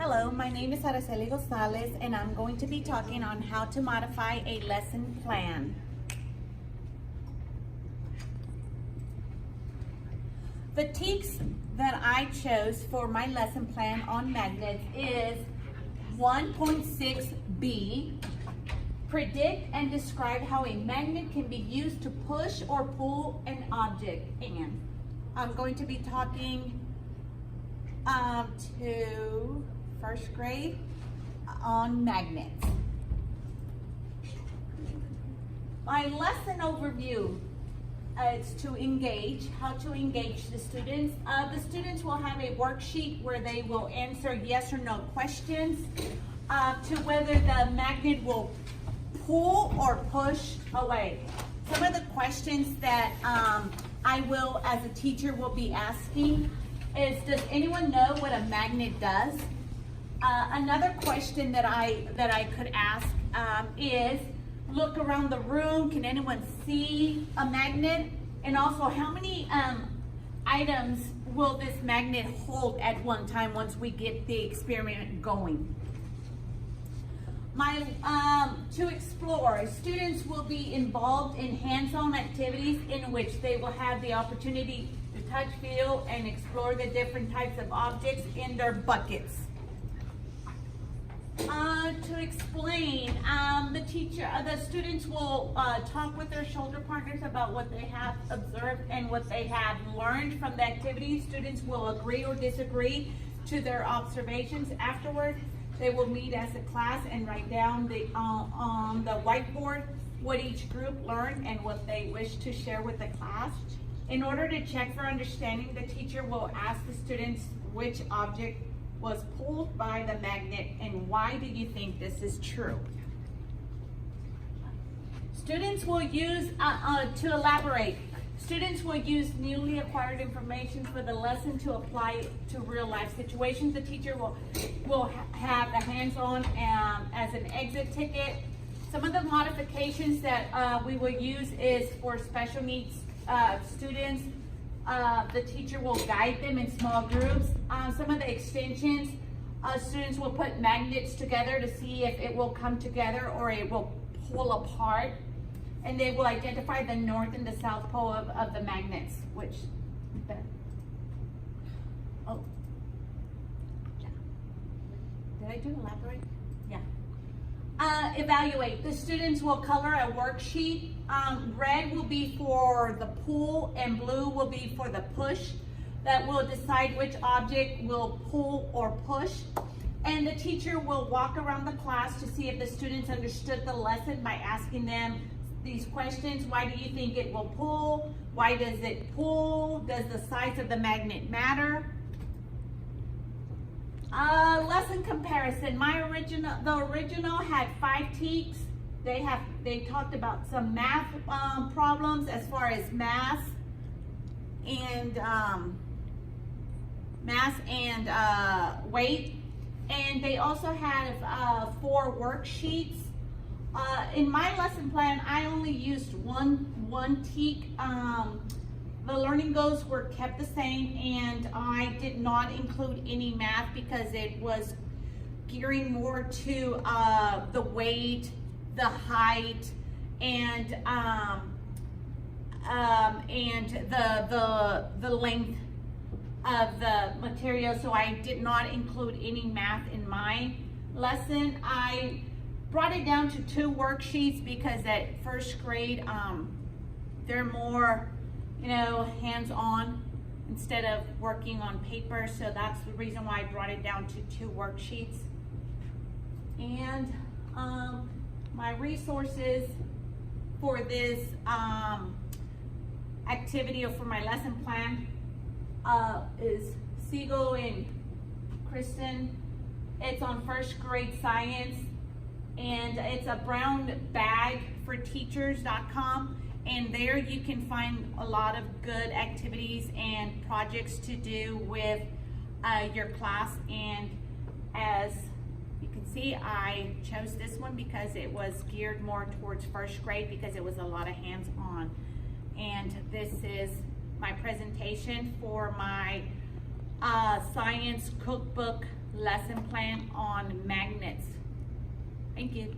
Hello, my name is Araceli Gonzalez, and I'm going to be talking on how to modify a lesson plan. The TEKS that I chose for my lesson plan on magnets is 1.6b, predict and describe how a magnet can be used to push or pull an object. And I'm going to be talking to first grade on magnets. My lesson overview is to engage, how to engage the students. The students will have a worksheet where they will answer yes or no questions to whether the magnet will pull or push away. Some of the questions that I will, as a teacher, will be asking is, does anyone know what a magnet does? Another question that I could ask is, look around the room, can anyone see a magnet? And also, how many items will this magnet hold at one time once we get the experiment going? To explore, students will be involved in hands-on activities in which they will have the opportunity to touch, feel, and explore the different types of objects in their buckets. To explain, the students will talk with their shoulder partners about what they have observed and what they have learned from the activity. Students will agree or disagree to their observations. Afterward, they will meet as a class and write down on the whiteboard what each group learned and what they wish to share with the class. In order to check for understanding, the teacher will ask the students which object was pulled by the magnet and why do you think this is true? Students will use, to elaborate, students will use newly acquired information for the lesson to apply to real life situations. The teacher will have the hands-on as an exit ticket. Some of the modifications that we will use is for special needs students. The teacher will guide them in small groups. Some of the extensions, students will put magnets together to see if it will come together or it will pull apart. And they will identify the north and the south pole of the magnets, which, oh, yeah. Did I do elaborate? Yeah. Evaluate. The students will color a worksheet. Red will be for the pull and blue will be for the push. That will decide which object will pull or push. And the teacher will walk around the class to see if the students understood the lesson by asking them these questions. Why do you think it will pull? Why does it pull? Does the size of the magnet matter? Lesson comparison. The original had 5 TEKS. They talked about some math problems as far as mass and weight. And they also had 4 worksheets. In my lesson plan, I only used one TEK. The learning goals were kept the same, and I did not include any math because it was gearing more to the weight, the height, and the length of the material. So I did not include any math in my lesson. I brought it down to 2 worksheets because at first grade, they're more, hands-on instead of working on paper. So that's the reason why I brought it down to 2 worksheets. And my resources for this activity or for my lesson plan is Siegel and Kristen. It's on first grade science. And it's a brown bag for teachers.com, and there you can find a lot of good activities and projects to do with your class. And as you can see, I chose this one because it was geared more towards first grade because it was a lot of hands-on. And this is my presentation for my science cookbook lesson plan on magnets. Thank you.